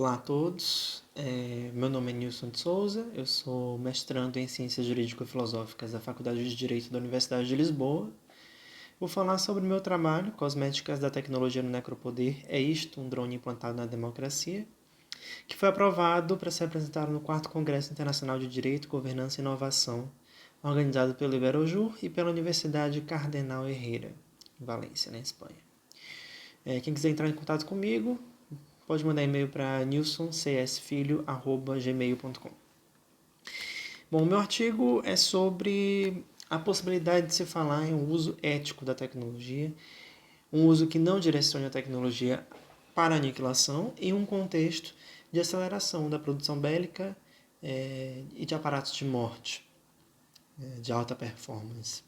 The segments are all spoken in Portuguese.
Olá a todos, meu nome é Nilson de Souza, eu sou mestrando em Ciências Jurídico-Filosóficas da Faculdade de Direito da Universidade de Lisboa. Vou falar sobre o meu trabalho, Cosméticas da Tecnologia no Necropoder, é isto, um drone implantado na democracia, que foi aprovado para ser apresentado no 4º Congresso Internacional de Direito, Governança e Inovação, organizado pelo Iberojur e pela Universidade Cardenal Herrera, em Valência, na Espanha. Quem quiser entrar em contato comigo, pode mandar e-mail para nilsoncsfilho@gmail.com. Bom, o meu artigo é sobre a possibilidade de se falar em um uso ético da tecnologia, um uso que não direcione a tecnologia para a aniquilação em um contexto de aceleração da produção bélica e de aparatos de morte, de alta performance.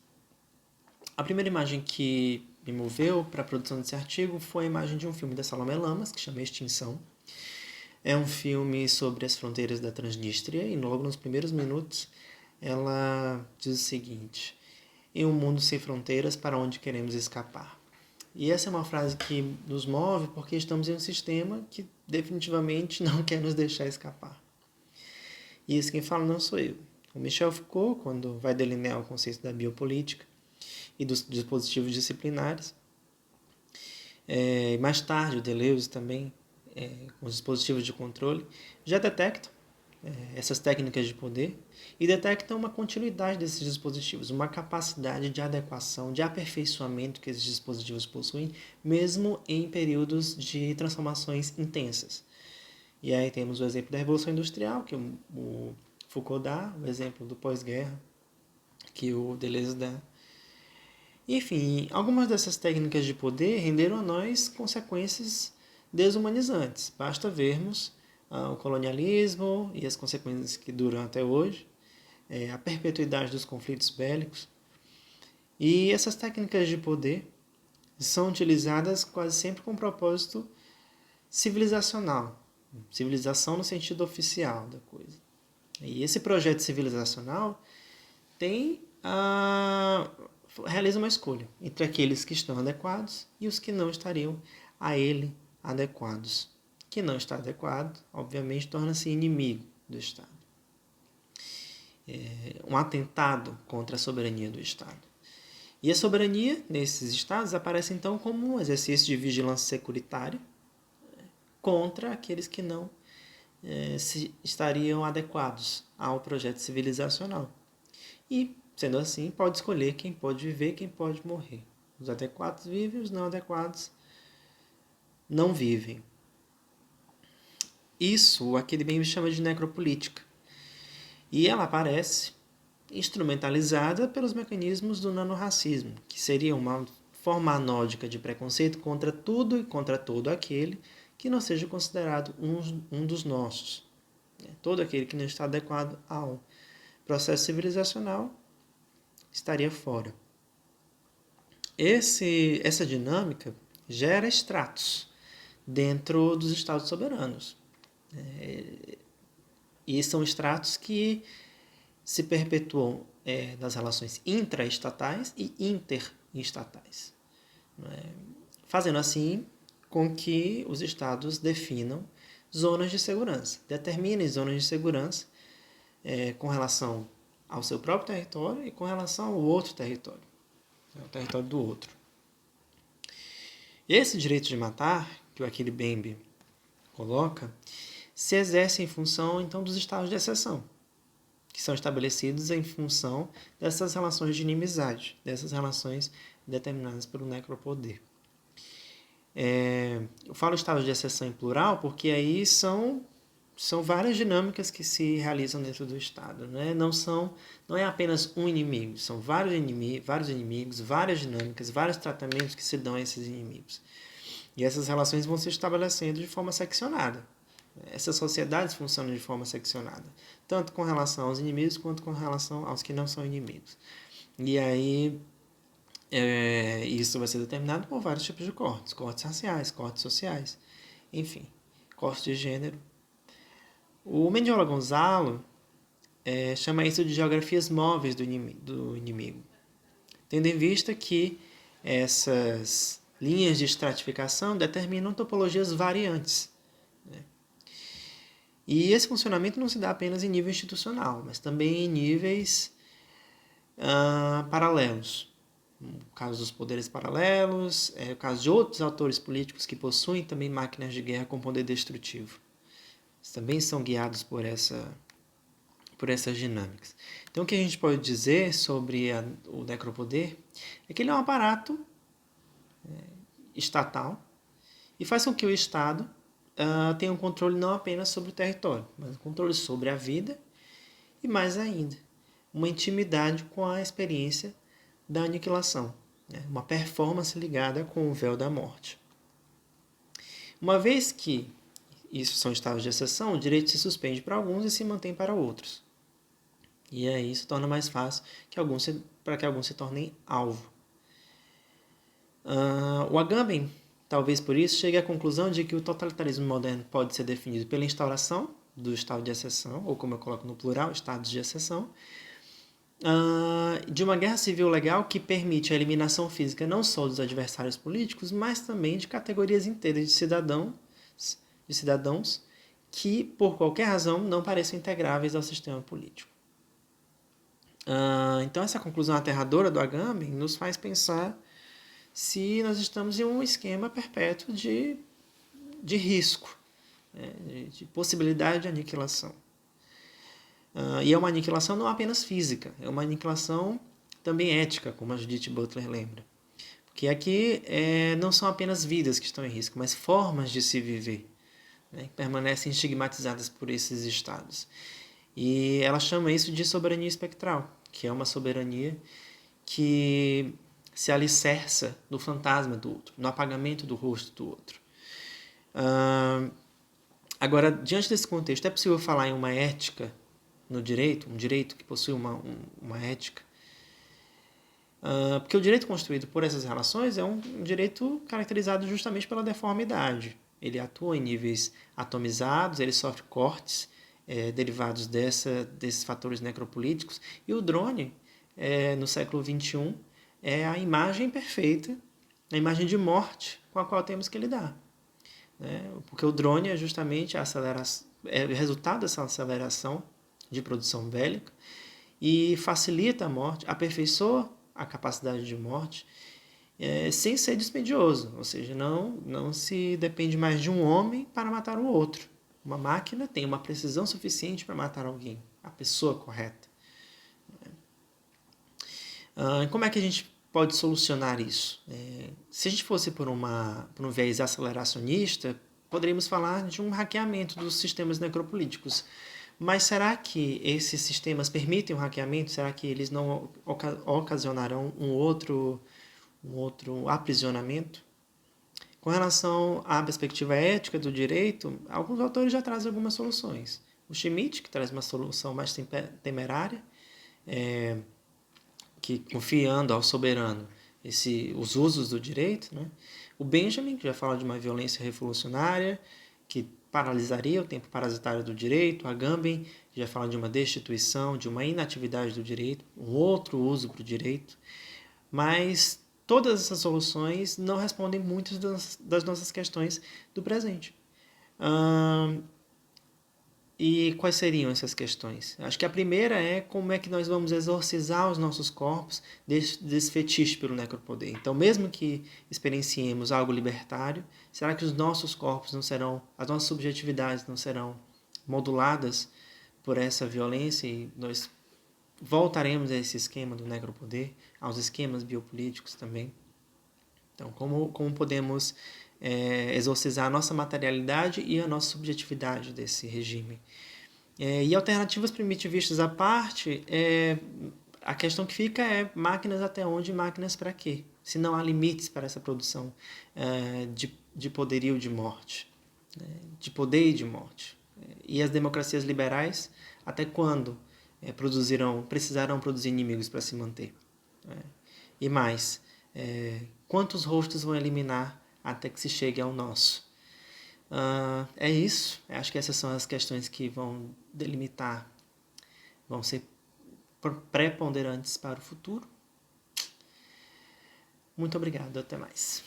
A primeira imagem que me moveu para a produção desse artigo foi a imagem de um filme da Salomé Lamas, que chama Extinção. É um filme sobre as fronteiras da Transnistria e logo nos primeiros minutos ela diz o seguinte: em um mundo sem fronteiras, para onde queremos escapar? E essa é uma frase que nos move porque estamos em um sistema que definitivamente não quer nos deixar escapar. E isso quem fala não sou eu. O Michel Foucault, quando vai delinear o conceito da biopolítica e dos dispositivos disciplinares, mais tarde o Deleuze também, com os dispositivos de controle, já detectam essas técnicas de poder e detectam uma continuidade desses dispositivos, uma capacidade de adequação, de aperfeiçoamento que esses dispositivos possuem, mesmo em períodos de transformações intensas. E aí temos o exemplo da Revolução Industrial, que o Foucault dá, o exemplo do pós-guerra, que o Deleuze dá. Enfim, algumas dessas técnicas de poder renderam a nós consequências desumanizantes. Basta vermos o colonialismo e as consequências que duram até hoje, a perpetuidade dos conflitos bélicos. E essas técnicas de poder são utilizadas quase sempre com um propósito civilizacional, civilização no sentido oficial da coisa. E esse projeto civilizacional realiza uma escolha entre aqueles que estão adequados e os que não estariam a ele adequados. Que não está adequado, obviamente, torna-se inimigo do Estado. Um atentado contra a soberania do Estado. E a soberania, nesses Estados, aparece então como um exercício de vigilância securitária contra aqueles que não estariam adequados ao projeto civilizacional. E, sendo assim, pode escolher quem pode viver e quem pode morrer. Os adequados vivem, os não adequados não vivem. Isso, aquele bem chama de necropolítica. E ela aparece instrumentalizada pelos mecanismos do nanorracismo, que seria uma forma anódica de preconceito contra tudo e contra todo aquele que não seja considerado um dos nossos. Todo aquele que não está adequado ao processo civilizacional estaria fora. Essa dinâmica gera estratos dentro dos estados soberanos. E são estratos que se perpetuam nas relações intraestatais e interestatais, fazendo assim com que os estados definam zonas de segurança, determinem zonas de segurança com relação ao seu próprio território e com relação ao outro território, ao território do outro. Esse direito de matar, que o Achille Mbembe coloca, se exerce em função, então, dos estados de exceção, que são estabelecidos em função dessas relações de inimizade, dessas relações determinadas pelo necropoder. Eu falo estados de exceção em plural porque aí são várias dinâmicas que se realizam dentro do Estado. Não é apenas um inimigo, são vários inimigos, várias dinâmicas, vários tratamentos que se dão a esses inimigos. E essas relações vão se estabelecendo de forma seccionada. Essas sociedades funcionam de forma seccionada, tanto com relação aos inimigos quanto com relação aos que não são inimigos. E aí isso vai ser determinado por vários tipos de cortes raciais, cortes sociais, enfim, cortes de gênero. O Mendiola Gonzalo chama isso de geografias móveis do inimigo, tendo em vista que essas linhas de estratificação determinam topologias variantes. E esse funcionamento não se dá apenas em nível institucional, mas também em níveis paralelos. O caso dos poderes paralelos, o caso de outros autores políticos que possuem também máquinas de guerra com poder destrutivo. Eles também são guiados por essas dinâmicas. Então, o que a gente pode dizer sobre o necropoder é que ele é um aparato estatal e faz com que o Estado tenha um controle não apenas sobre o território, mas um controle sobre a vida e, mais ainda, uma intimidade com a experiência da aniquilação, né? Uma performance ligada com o véu da morte. Uma vez que isso são estados de exceção, o direito se suspende para alguns e se mantém para outros. E aí isso torna mais fácil para que alguns se tornem alvo. O Agamben, talvez por isso, chegue à conclusão de que o totalitarismo moderno pode ser definido pela instauração do estado de exceção, ou como eu coloco no plural, estados de exceção, de uma guerra civil legal que permite a eliminação física não só dos adversários políticos, mas também de categorias inteiras de cidadãos que, por qualquer razão, não pareçam integráveis ao sistema político. Então, essa conclusão aterradora do Agamben nos faz pensar se nós estamos em um esquema perpétuo de risco, né, de possibilidade de aniquilação. E é uma aniquilação não apenas física, é uma aniquilação também ética, como a Judith Butler lembra. Porque aqui não são apenas vidas que estão em risco, mas formas de se viver, né, que permanecem estigmatizadas por esses estados. E ela chama isso de soberania espectral, que é uma soberania que se alicerça no fantasma do outro, no apagamento do rosto do outro. Agora, diante desse contexto, é possível falar em uma ética no direito, um direito que possui uma ética? Porque o direito construído por essas relações é um direito caracterizado justamente pela deformidade. Ele atua em níveis atomizados, ele sofre cortes derivados desses fatores necropolíticos. E o drone, no século XXI, é a imagem perfeita, a imagem de morte com a qual temos que lidar. Porque o drone é justamente o resultado dessa aceleração de produção bélica e facilita a morte, aperfeiçoa a capacidade de morte sem ser dispendioso, ou seja, não se depende mais de um homem para matar o outro. Uma máquina tem uma precisão suficiente para matar alguém, a pessoa correta. Como é que a gente pode solucionar isso? Se a gente fosse por um viés aceleracionista, poderíamos falar de um hackeamento dos sistemas necropolíticos. Mas será que esses sistemas permitem o hackeamento? Será que eles não ocasionarão um outro aprisionamento? Com relação à perspectiva ética do direito, alguns autores já trazem algumas soluções. O Schmitt, que traz uma solução mais temerária, que confiando ao soberano os usos do direito, né? O Benjamin, que já fala de uma violência revolucionária, que paralisaria o tempo parasitário do direito. A Agamben já fala de uma destituição, de uma inatividade do direito, um outro uso para o direito. Mas todas essas soluções não respondem muitas das nossas questões do presente. E quais seriam essas questões? Acho que a primeira é como é que nós vamos exorcizar os nossos corpos desse fetiche pelo necropoder. Então, mesmo que experienciemos algo libertário, será que os nossos corpos não serão, as nossas subjetividades não serão moduladas por essa violência e nós voltaremos a esse esquema do necropoder, aos esquemas biopolíticos também? Então, como podemos exorcizar a nossa materialidade e a nossa subjetividade desse regime? E alternativas primitivistas à parte, a questão que fica é máquinas até onde, máquinas para quê? Se não há limites para essa produção de poderio de morte, de poder e de morte. E as democracias liberais, até quando precisarão produzir inimigos para se manter? E mais, quantos rostos vão eliminar até que se chegue ao nosso? É isso. Acho que essas são as questões que vão delimitar, vão ser preponderantes para o futuro. Muito obrigado, até mais.